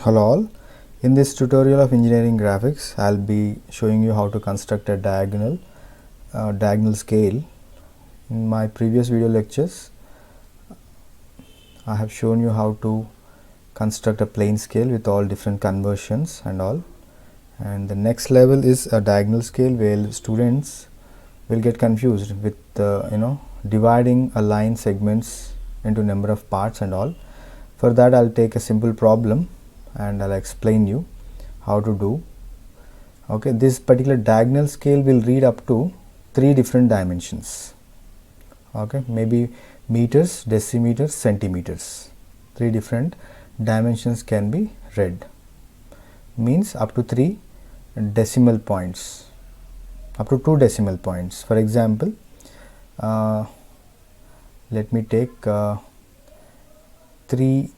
Hello all. In this tutorial of engineering graphics, I'll be showing you how to construct a diagonal scale. In my previous video lectures, I have shown you how to construct a plane scale with all different conversions and all. And the next level is a diagonal scale where students will get confused with dividing a line segments into number of parts and all. For that, I'll take a simple problem and I'll explain you how to do. Okay, this particular diagonal scale will read up to 3 different dimensions. Okay, maybe meters, decimeters, centimeters. 3 different dimensions can be read. Means up to 3 decimal points, up to 2 decimal points. For example, let me take 3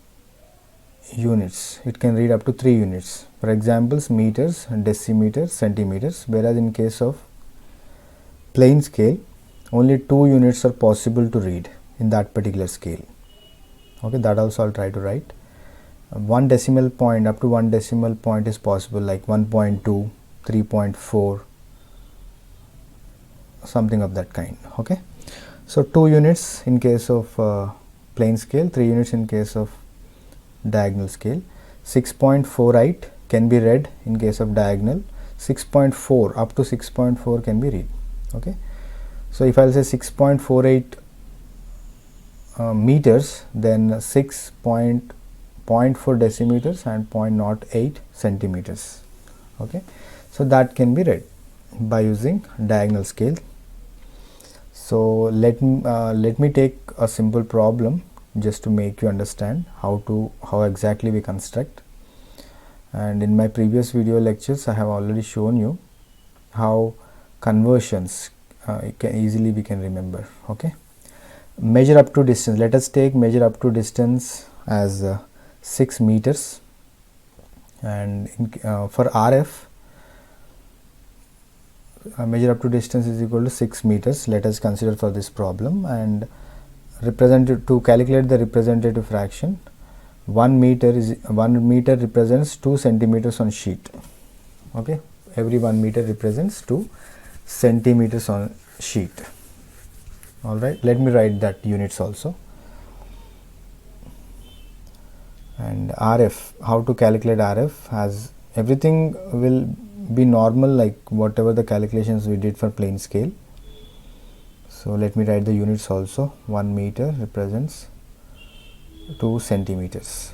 units. It can read up to 3 units. For examples, meters, decimeters, centimeters, whereas in case of plane scale only 2 units are possible to read in that particular scale. Okay, that also I'll try to write. 1 decimal point, up to 1 decimal point is possible, like 1.2, 3.4, something of that kind. Okay, so 2 units in case of plane scale, 3 units in case of diagonal scale. 6.48 can be read in case of diagonal. 6.4 up to 6.4 can be read. Okay, so if I'll say 6.48 meters, then 6.04 decimeters and 0.08 centimeters. Okay, so that can be read by using diagonal scale. So let me take a simple problem just to make you understand how exactly we construct. And in my previous video lectures, I have already shown you how conversions we can remember. Okay, measure up to distance. Let us take measure up to distance as 6 meters, and for RF, measure up to distance is equal to 6 meters. Let us consider for this problem, and to calculate the representative fraction, 1 meter represents 2 centimeters on sheet. Okay, every 1 meter represents 2 centimeters on sheet. All right, let me write that units also. And RF, how to calculate RF, as everything will be normal like whatever the calculations we did for plane scale. So let me write the units also. 1 meter represents 2 centimeters.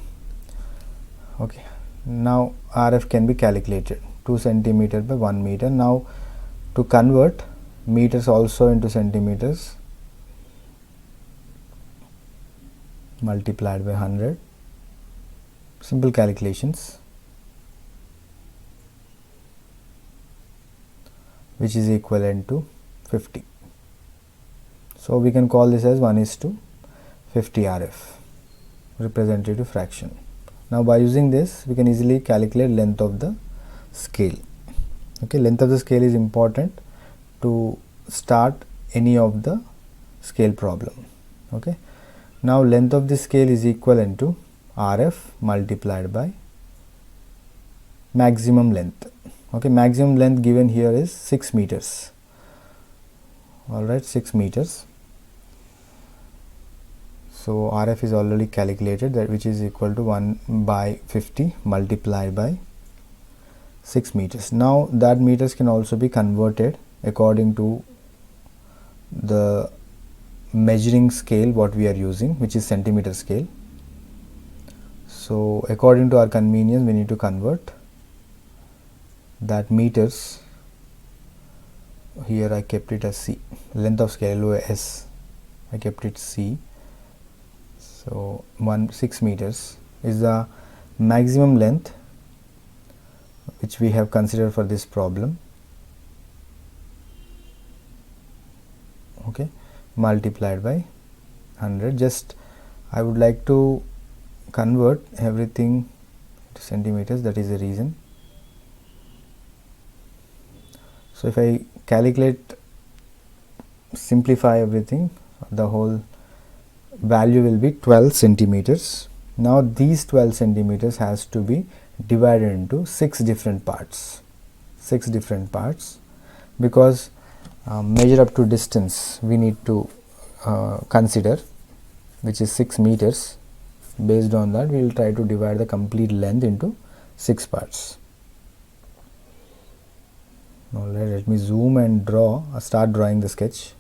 Okay, now RF can be calculated, 2 centimeter by 1 meter. Now to convert meters also into centimeters, multiplied by 100. Simple calculations, which is equivalent to 50. So we can call this as 1:50 RF, representative fraction. Now by using this, we can easily calculate length of the scale. Okay, length of the scale is important to start any of the scale problem. Okay, now length of the scale is equivalent to RF multiplied by maximum length. Okay, maximum length given here is 6 meters. All right, 6 meters. So RF is already calculated, that which is equal to 1/50 multiplied by 6 meters. Now that meters can also be converted according to the measuring scale what we are using, which is centimeter scale. So according to our convenience, we need to convert that meters. Here I kept it as C, length of scale LOS, I kept it C. So 6 meters is the maximum length which we have considered for this problem. Okay, multiplied by 100. Just I would like to convert everything to centimeters, that is the reason. So if I simplify everything, the whole value will be 12 centimeters. Now these 12 centimeters has to be divided into 6 different parts. 6 different parts, because measure up to distance we need to consider, which is 6 meters. Based on that, we will try to divide the complete length into 6 parts. Alright, let me zoom and start drawing the sketch.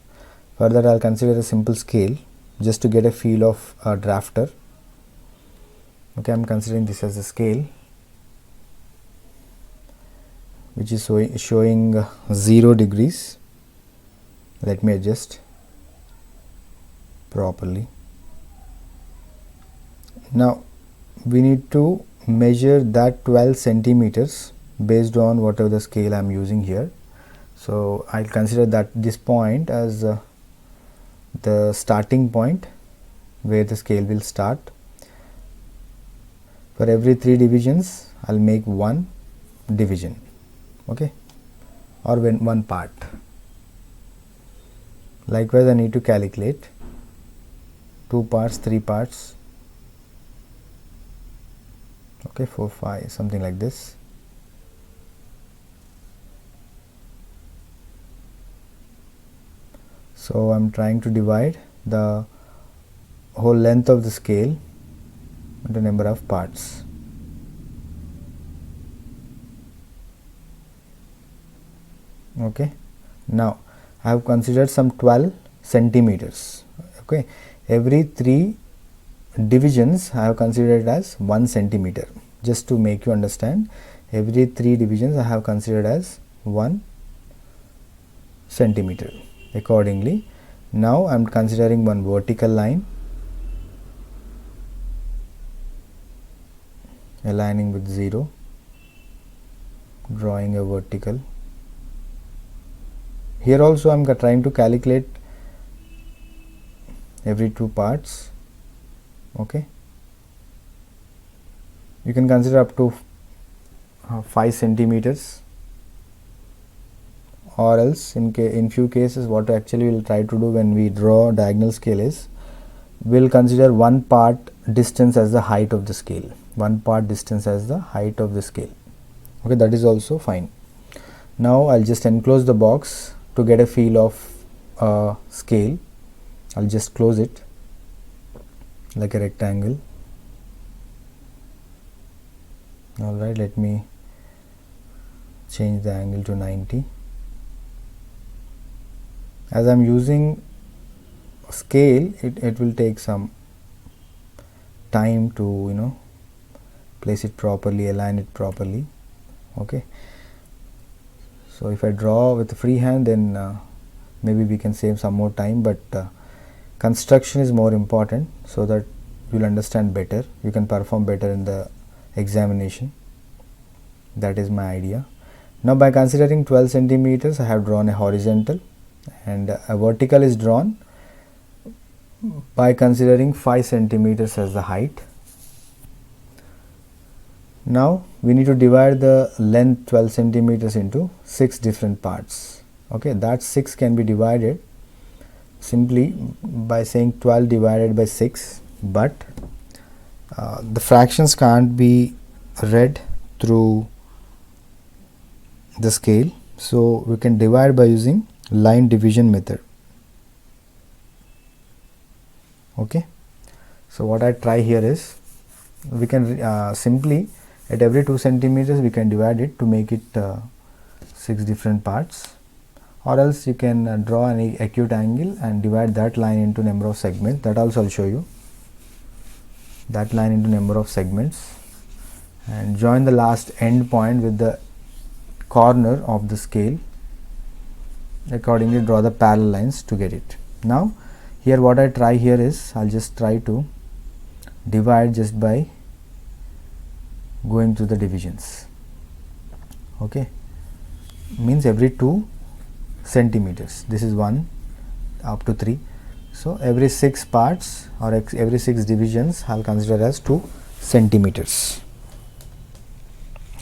For that, I will consider a simple scale just to get a feel of a drafter. Okay, I am considering this as a scale which is showing 0 degrees. Let me adjust properly. Now we need to measure that 12 centimeters based on whatever the scale I am using here. So I will consider that this point as the starting point where the scale will start. For every 3 divisions I will make 1 division, okay, or one part. Likewise, I need to calculate 2 parts, 3 parts, okay, 4, 5, something like this. So I am trying to divide the whole length of the scale into number of parts. Okay, now I have considered some 12 centimeters. Okay, every 3 divisions I have considered as 1 centimeter. Just to make you understand, every 3 divisions I have considered as 1 centimeter. Accordingly, now I am considering one vertical line, aligning with 0, drawing a vertical. Here also I am trying to calculate every 2 parts. Okay, you can consider up to 5 centimeters, or else in few cases what actually we will try to do when we draw diagonal scale is we will consider 1 part distance as the height of the scale. 1 part distance as the height of the scale. Okay, that is also fine. Now I will just enclose the box to get a feel of scale. I will just close it like a rectangle. Alright, let me change the angle to 90. As I am using scale, it will take some time to place it properly, align it properly. Okay, so if I draw with a free hand, then maybe we can save some more time, but construction is more important so that you will understand better, you can perform better in the examination. That is my idea. Now by considering 12 centimeters, I have drawn a horizontal, and a vertical is drawn by considering 5 centimeters as the height. Now we need to divide the length 12 centimeters into 6 different parts. Okay, that 6 can be divided simply by saying 12 divided by 6, but the fractions can't be read through the scale, so we can divide by using line division method. Okay, so what I try here is we can simply at every 2 centimeters we can divide it to make it 6 different parts, or else you can draw an acute angle and divide that line into number of segments. That also I will show you, that line into number of segments, and join the last end point with the corner of the scale. Accordingly draw the parallel lines to get it. Now here what I try here is I will just try to divide just by going through the divisions. Okay, means every 2 centimeters, this is 1 up to 3, so every 6 parts or every 6 divisions I will consider as 2 centimeters.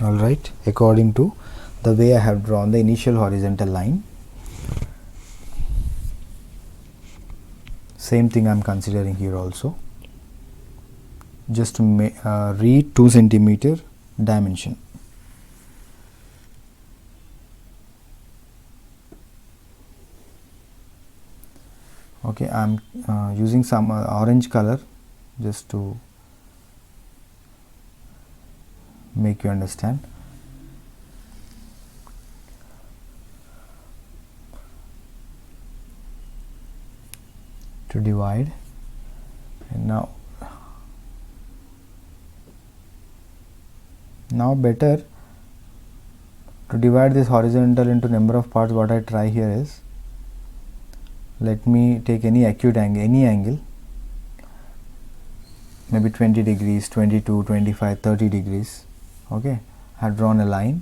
Alright, according to the way I have drawn the initial horizontal line. Same thing I am considering here also. just read 2 centimeter dimension. Okay, I am using some orange color just to make you understand. To divide, and now better to divide this horizontal into number of parts. What I try here is, let me take any acute angle, any angle, maybe 20 degrees, 22, 25, 30 degrees. Okay, I have drawn a line.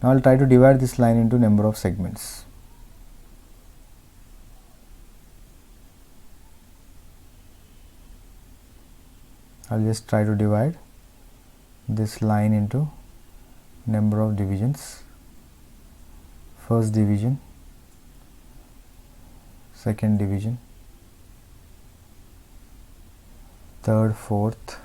Now I will try to divide this line into number of segments. I will just try to divide this line into number of divisions. First division, second division, third, fourth.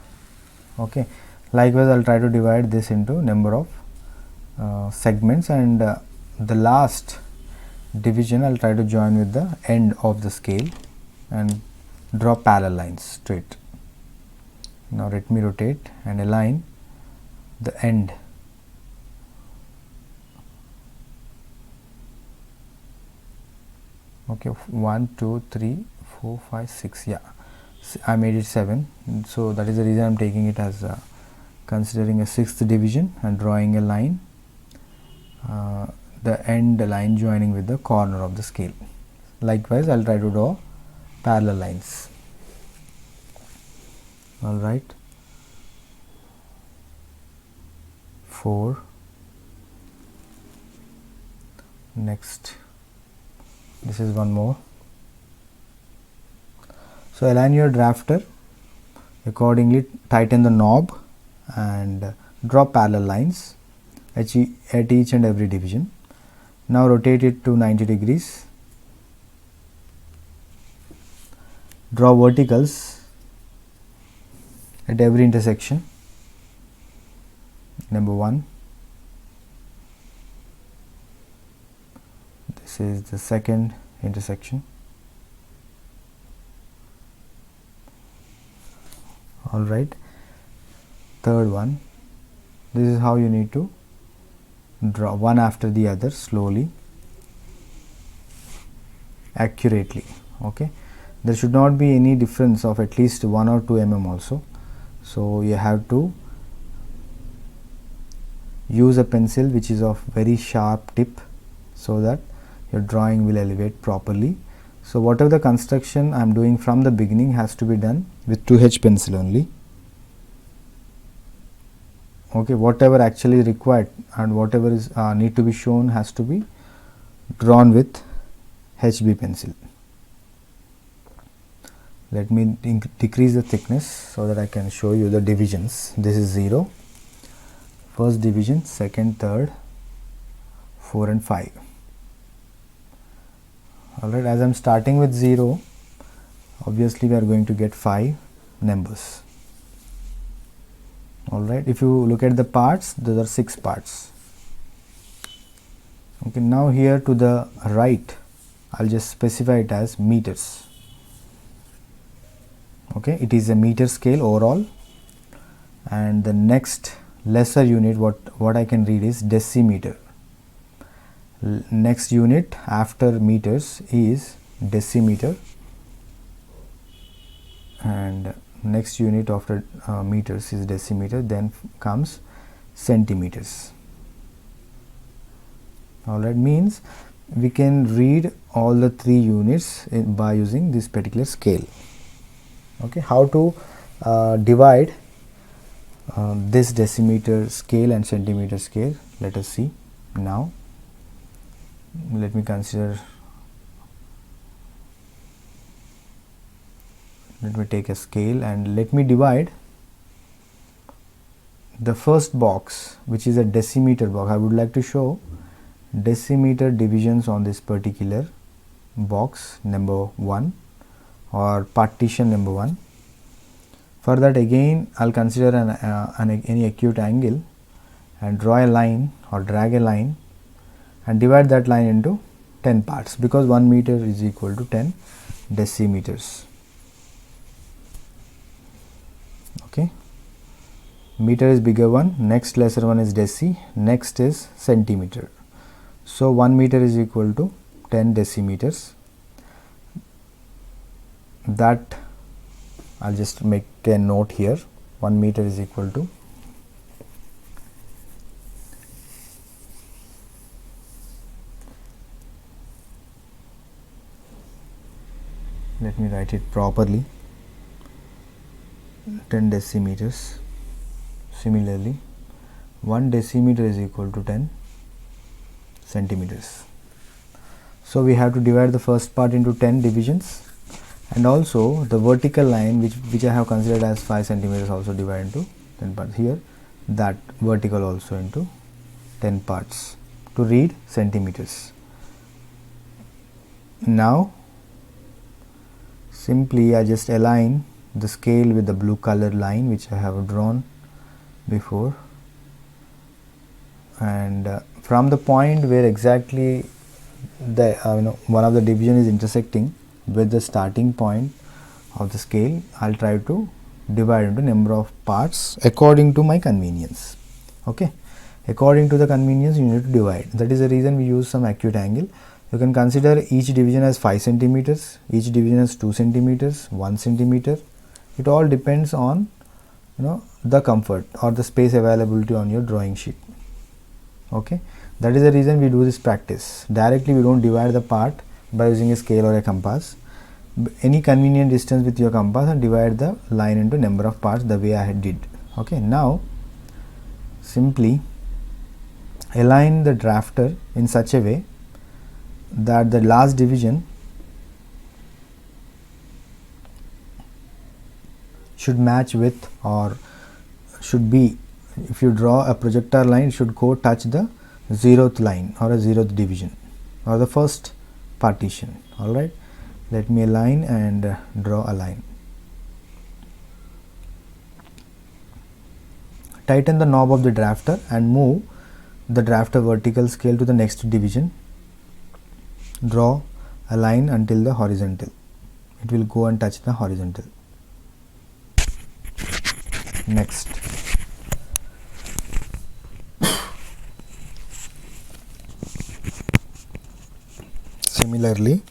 Okay, likewise I will try to divide this into number of segments, and the last division I will try to join with the end of the scale and draw parallel lines straight. Now let me rotate and align the end. Okay, 1, 2, 3, 4, 5, 6. Yeah, I made it 7. So that is the reason I am taking it as considering a 6th division and drawing a line, the end line joining with the corner of the scale. Likewise, I will try to draw parallel lines. All right, 4. Next, this is one more. So align your drafter accordingly, tighten the knob and draw parallel lines at each and every division. Now rotate it to 90 degrees. Draw verticals at every intersection. Number 1. This is the second intersection. All right, third one. This is how you need to draw one after the other, slowly, accurately. Okay, there should not be any difference of at least 1 or 2 mm also. So you have to use a pencil which is of very sharp tip, so that your drawing will elevate properly. So whatever the construction I am doing from the beginning has to be done with 2H pencil only. Okay, whatever actually required and whatever is need to be shown has to be drawn with HB pencil. Let me decrease the thickness so that I can show you the divisions. This is 0, first division, second, third, 4 and 5. Alright, as I am starting with 0, obviously we are going to get 5 numbers. Alright, if you look at the parts, those are 6 parts. Okay, now here to the right, I will just specify it as meters. Okay, it is a meter scale overall, and the next lesser unit what I can read is decimeter. Next unit after meters is decimeter, and next unit after meters is decimeter, then comes centimeters. Alright, means we can read all the 3 units by using this particular scale. Okay, how to divide this decimeter scale and centimeter scale, let us see now. Let me consider, let me take a scale and let me divide the first box, which is a decimeter box. I would like to show decimeter divisions on this particular box number 1 or partition number 1. For that, again I'll consider any acute angle and draw a line or drag a line and divide that line into 10 parts, because 1 meter is equal to 10 decimeters. Okay, meter is bigger one, next lesser one is deci, next is centimeter. So 1 meter is equal to 10 decimeters. That I'll just make a note here, 1 meter is equal to let me write it properly, 10 decimeters. Similarly, 1 decimeter is equal to 10 centimeters. So we have to divide the first part into 10 divisions, and also the vertical line which I have considered as 5 centimeters also divide into 10 parts. Here that vertical also into 10 parts to read centimeters. Now simply I just align the scale with the blue colored line which I have drawn before, and from the point where exactly the one of the division is intersecting with the starting point of the scale, I'll try to divide into number of parts according to my convenience. Okay, according to the convenience you need to divide. That is the reason we use some acute angle. You can consider each division as 5 centimeters, each division as 2 centimeters, 1 centimeter. It all depends on the comfort or the space availability on your drawing sheet. Okay, that is the reason we do this practice. Directly we don't divide the part by using a scale or a compass. Any convenient distance with your compass and divide the line into number of parts the way I did. Okay, now simply align the drafter in such a way that the last division should match with, or should be, if you draw a projector line, it should go touch the 0th line or a 0th division or the first partition. Alright, let me align and draw a line. Tighten the knob of the drafter and move the drafter vertical scale to the next division. Draw a line until the horizontal. It will go and touch the horizontal. Next, similarly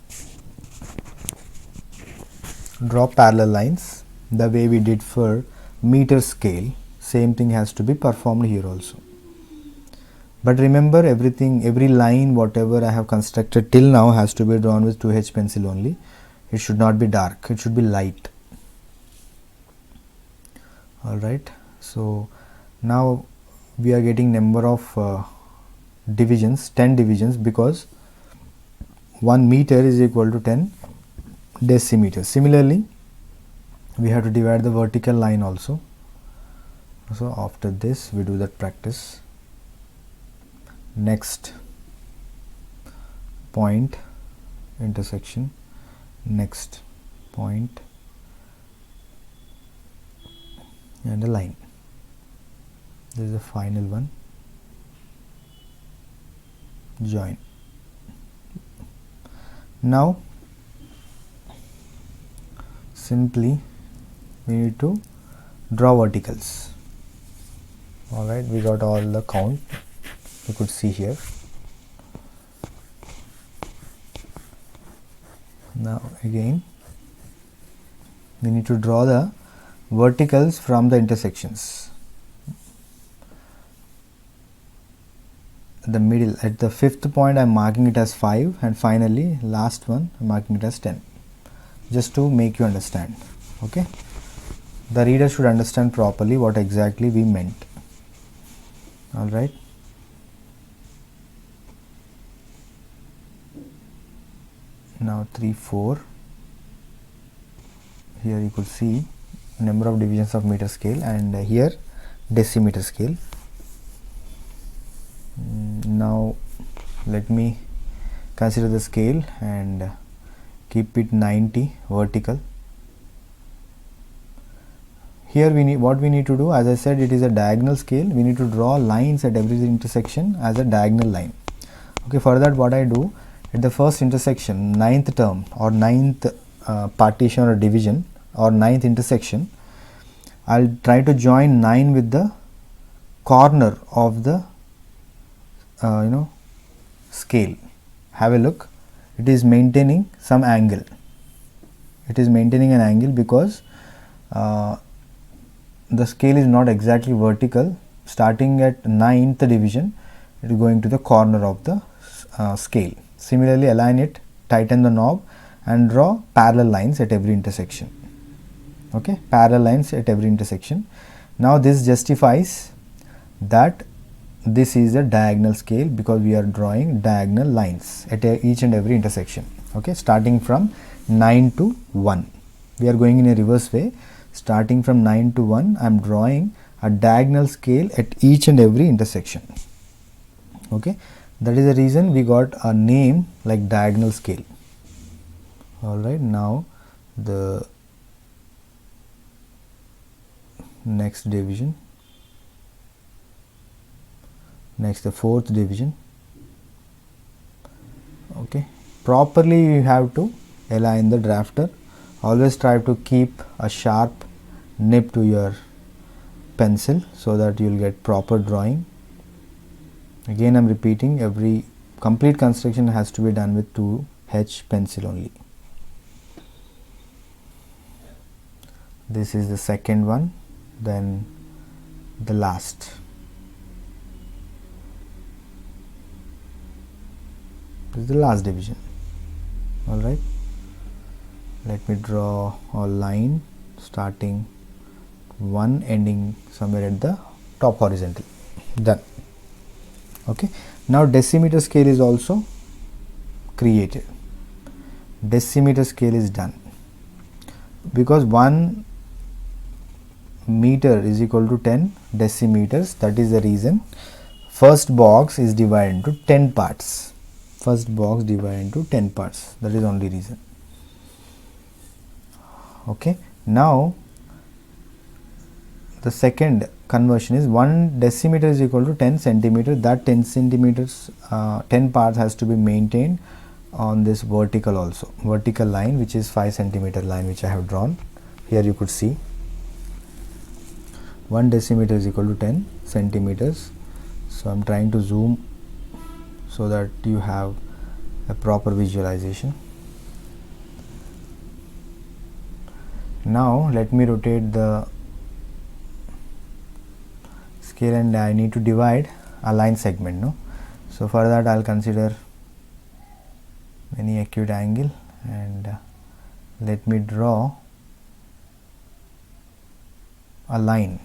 draw parallel lines the way we did for meter scale. Same thing has to be performed here also. But remember, every line whatever I have constructed till now has to be drawn with 2H pencil only. It should not be dark, it should be light. Alright, so now we are getting number of divisions, 10 divisions, because 1 meter is equal to 10 decimeters. Similarly, we have to divide the vertical line also. So after this we do that practice. Next, point, intersection, next point and a line. This is the final one, join. Now simply we need to draw verticals. Alright, we got all the count you could see here. Now again we need to draw the verticals from the intersections. The middle, at the 5th point I am marking it as 5, and finally last one I am marking it as 10, just to make you understand. Okay, the reader should understand properly what exactly we meant. Alright, now 3, 4, here you could see number of divisions of meter scale, and here decimeter scale. Now let me consider the scale and keep it 90 vertical. here what we need to do, as I said, it is a diagonal scale. We need to draw lines at every intersection as a diagonal line. Okay, for that what I do, at the first intersection, ninth term or ninth partition or division or ninth intersection, I'll try to join 9 with the corner of the scale. Have a look, it is maintaining some angle. It is maintaining an angle because the scale is not exactly vertical. Starting at 9th division, it is going to the corner of the scale. Similarly, align it, tighten the knob and draw parallel lines at every intersection. Okay, parallel lines at every intersection. Now this justifies that this is a diagonal scale because we are drawing diagonal lines at each and every intersection. Okay, starting from 9 to 1. We are going in a reverse way. Starting from 9 to 1, I am drawing a diagonal scale at each and every intersection. Okay, that is the reason we got a name like diagonal scale. Alright, now the next division, next the fourth division. Okay, properly you have to align the drafter. Always try to keep a sharp nib to your pencil so that you will get proper drawing. Again I am repeating, every complete construction has to be done with 2H pencil only. This is the second one, then the last. This is the last division. Alright, let me draw a line starting 1 ending somewhere at the top horizontal. Done. Okay, now decimeter scale is also created. Decimeter scale is done because 1 meter is equal to 10 decimeters. That is the reason first box is divided into 10 parts. First box divided into 10 parts. That is only reason. Okay, now the second conversion is 1 decimeter is equal to 10 centimeter. That 10 centimeters 10 parts has to be maintained on this vertical also, vertical line, which is 5 centimeter line, which I have drawn. Here you could see 1 decimeter is equal to 10 centimeters. So I am trying to zoom so that you have a proper visualization. Now let me rotate the scale and I need to divide a line segment. No, so for that I will consider any acute angle and let me draw a line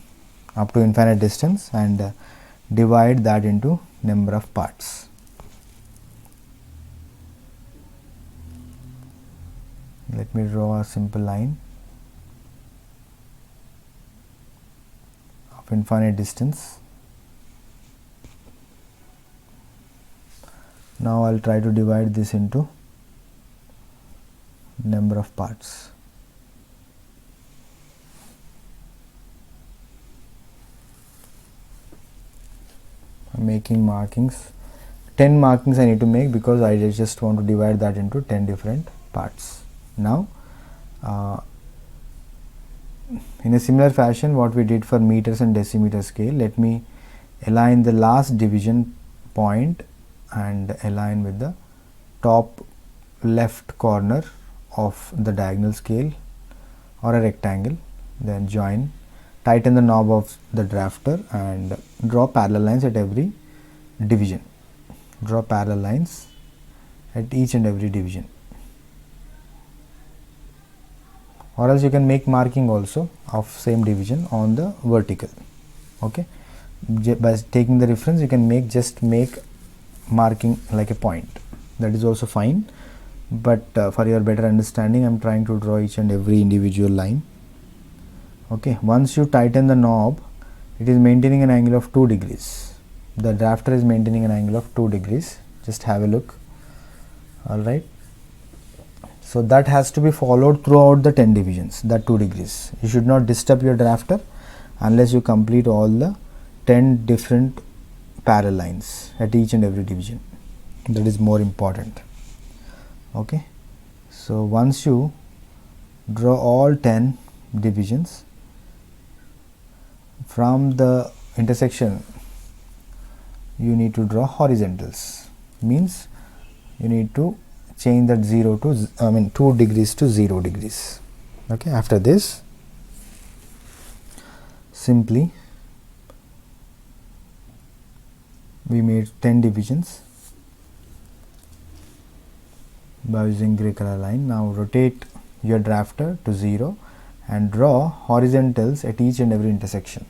up to infinite distance and divide that into number of parts. Let me draw a simple line of infinite distance. Now I will try to divide this into number of parts. I am making markings. 10 markings I need to make because I just want to divide that into 10 different parts. Now in a similar fashion what we did for meters and decimeter scale, let me align the last division point and align with the top left corner of the diagonal scale or a rectangle, then join, tighten the knob of the drafter and draw parallel lines at every division. Draw parallel lines at each and every division, or else you can make marking also of same division on the vertical. Okay, by taking the reference you can make marking like a point, that is also fine, but for your better understanding I am trying to draw each and every individual line. Okay, once you tighten the knob, it is maintaining an angle of 2 degrees. The drafter is maintaining an angle of 2 degrees. Just have a look. Alright, So that has to be followed throughout the 10 divisions, that 2 degrees. You should not disturb your drafter unless you complete all the 10 different parallel lines at each and every division. That is more important. Okay. So once you draw all 10 divisions, from the intersection you need to draw horizontals, means you need to change that 2 degrees to 0 degrees. Okay. After this, simply we made 10 divisions by using gray color line. Now rotate your drafter to 0 and draw horizontals at each and every intersection.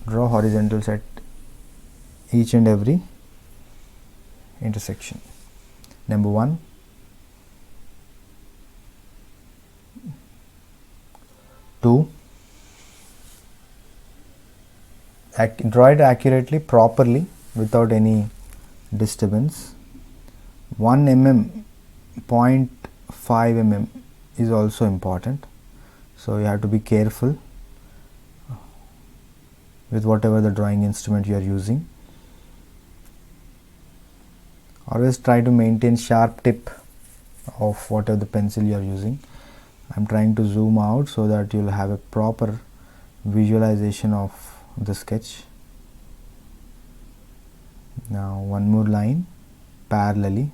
Draw horizontals at each and every intersection. Number 1, 2, draw it accurately, properly, without any disturbance. 1 mm, 0.5 mm is also important, so you have to be careful with whatever the drawing instrument you are using. Always try to maintain sharp tip of whatever the pencil you are using. I am trying to zoom out so that you will have a proper visualization of the sketch. Now one more line parallelly.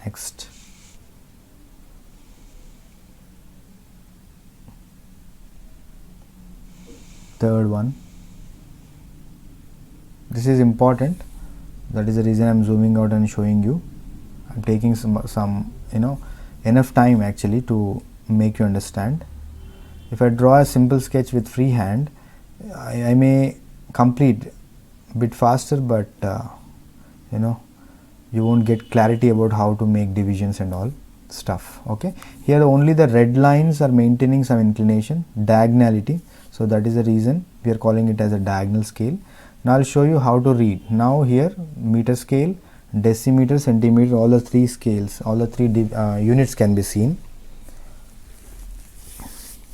Next. Third one. This is important, that is the reason I am zooming out and showing you. I am taking some enough time actually to make you understand. If I draw a simple sketch with free hand, I may complete a bit faster, but you won't get clarity about how to make divisions and all stuff. Okay, here only the red lines are maintaining some inclination, diagonality, so that is the reason we are calling it as a diagonal scale. Now I will show you how to read. Now here meter scale, decimeter, centimeter, all the 3 scales, all the 3 units can be seen.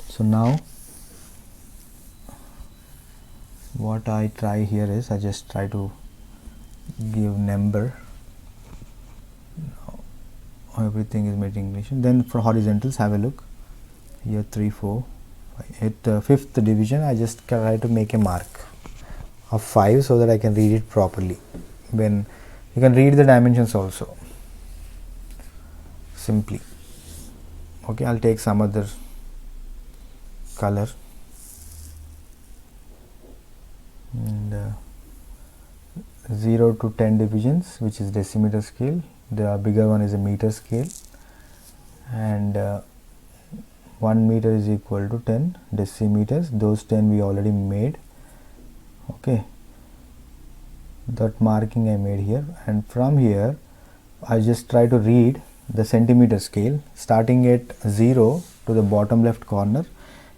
So now what I try here is, I just try to give number. Now everything is made in English. Then for horizontals, have a look here, 3, 4, 5. At the 5th division, I just try to make a mark of 5 so that I can read it properly. When you can read the dimensions also simply. Okay, I'll take some other color and 0 to 10 divisions, which is decimeter scale. The bigger one is a meter scale, and 1 meter is equal to 10 decimeters. Those 10 we already made. Okay, that marking I made here, and from here I just try to read the centimeter scale, starting at 0 to the bottom left corner,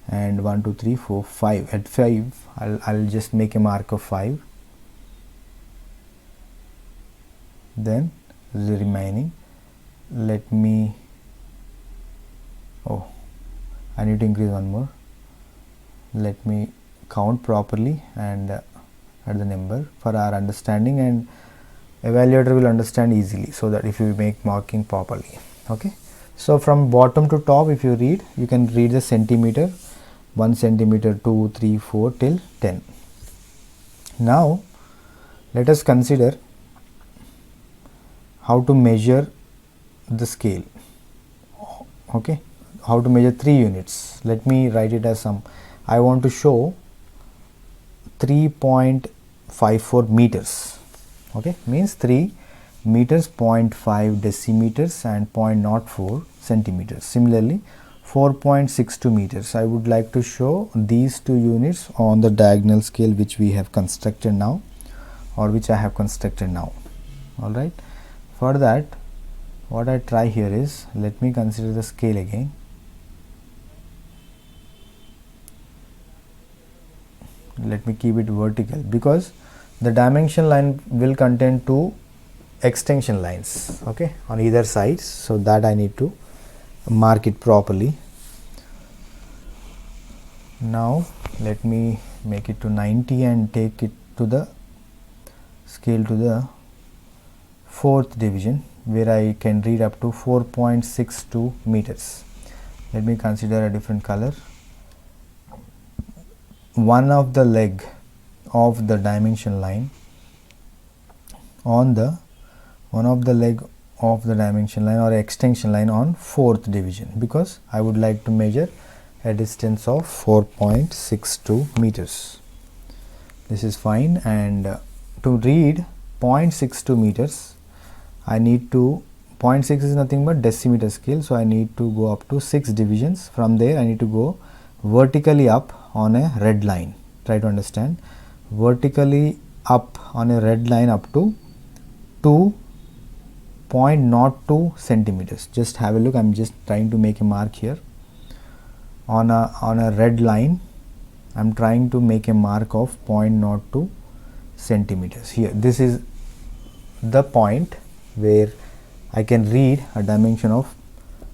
and 1, 2, 3, 4, 5. At 5 I'll just make a mark of 5. Then the remaining, let me, I need to increase one more. Let me count properly and add the number for our understanding, and evaluator will understand easily, so that if you make marking properly. Okay, so from bottom to top, if you read, you can read the centimeter, 1 centimeter, 2, 3, 4 till 10. Now let us consider how to measure the scale. Okay, how to measure 3 units. Let me write it as some. I want to show 3.54 meters. Okay, means 3 meters, 0.5 decimeters and 0.04 centimeters. Similarly 4.62 meters. I would like to show these 2 units on the diagonal scale which we have constructed now, or which I have constructed now. Alright, for that what I try here is, let me consider the scale again. Let me keep it vertical, because the dimension line will contain two extension lines, okay, on either sides, so that I need to mark it properly. Now let me make it to 90 and take it to the scale to the 4th division, where I can read up to 4.62 meters. Let me consider a different color. One of the leg of the dimension line on the dimension line or extension line on 4th division, because I would like to measure a distance of 4.62 meters. This is fine, and to read 0.62 meters I need to, 0.6 is nothing but decimeter scale, so I need to go up to 6 divisions. From there I need to go vertically up on a red line. Try to understand, vertically up on a red line up to 2.02 centimeters. Just have a look, I am just trying to make a mark here on a red line. I am trying to make a mark of 0.02 centimeters here. This is the point where I can read a dimension of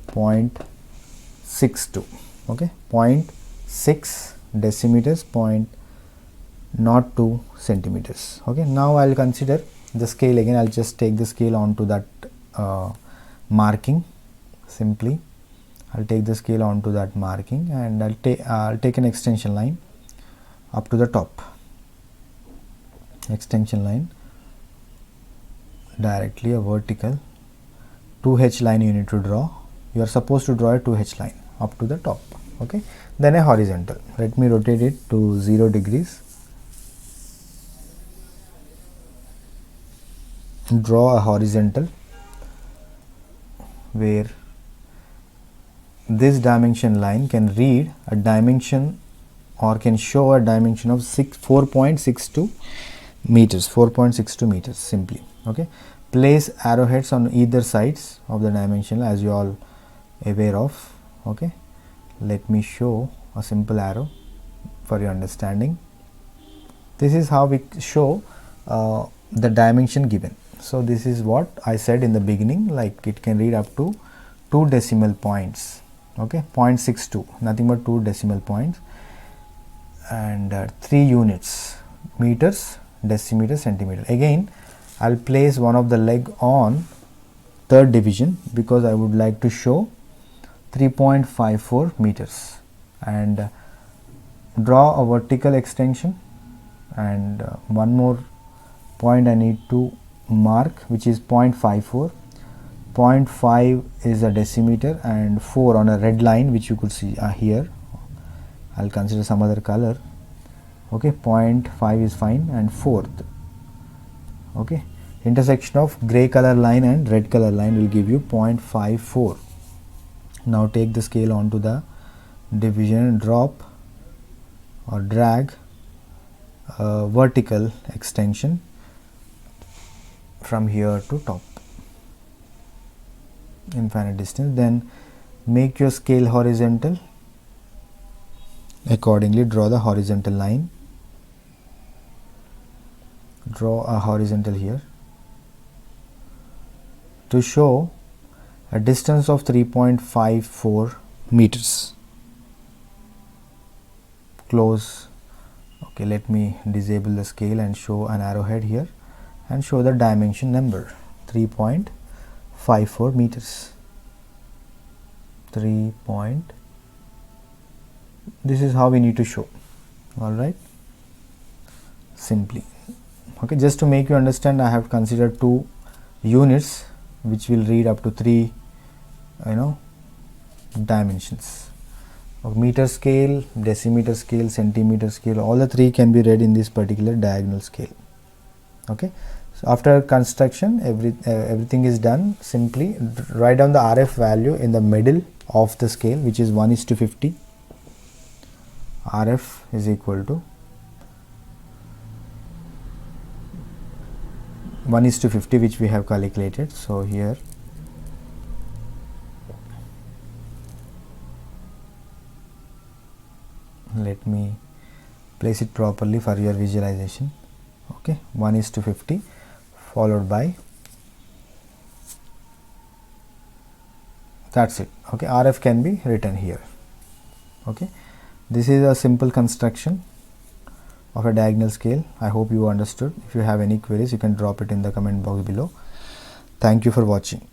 0.62, okay, 0.6 decimeters, 0.02 centimeters. Okay, now I will consider the scale again. I will just take the scale onto that marking. Simply I will take the scale onto that marking, and I'll take an extension line up to the top. Extension line directly a vertical 2H line you need to draw. You are supposed to draw a 2H line up to the top, okay. Then a horizontal. Let me rotate it to 0 degrees. Draw a horizontal where this dimension line can read a dimension or can show a dimension of 4.62 meters, 4.62 meters simply, okay. Place arrowheads on either sides of the dimension, as you all aware of, okay. Let me show a simple arrow for your understanding. This is how we show the dimension given. So this is what I said in the beginning, like it can read up to 2 decimal points, okay, 0.62, nothing but 2 decimal points, and 3 units, meters, decimeter, centimeter. Again I will place one of the leg on 3rd division, because I would like to show 3.54 meters, and draw a vertical extension, and one more point I need to mark, which is 0.54. 0.5 is a decimeter, and 4 on a red line, which you could see here. I will consider some other color, okay. 0.5 is fine, and 4th, okay. Intersection of gray color line and red color line will give you 0.54. Now take the scale onto the division and drop or drag a vertical extension from here to top, infinite distance. Then make your scale horizontal. Accordingly draw the horizontal line. Draw a horizontal here to show a distance of 3.54 meters. Close. Okay, let me disable the scale and show an arrowhead here and show the dimension number, 3.54 meters. This is how we need to show, all right, simply, okay. Just to make you understand, I have considered 2 units which will read up to 3 dimensions of meter scale, decimeter scale, centimeter scale. All the 3 can be read in this particular diagonal scale, okay. So after construction, everything is done. Simply write down the RF value in the middle of the scale, which is 1:50. RF is equal to 1:50, which we have calculated. So here let me place it properly for your visualization. Okay, 1:50 followed by, that's it. Okay, RF can be written here. Okay, this is a simple construction of a diagonal scale. I hope you understood. If you have any queries, you can drop it in the comment box below. Thank you for watching.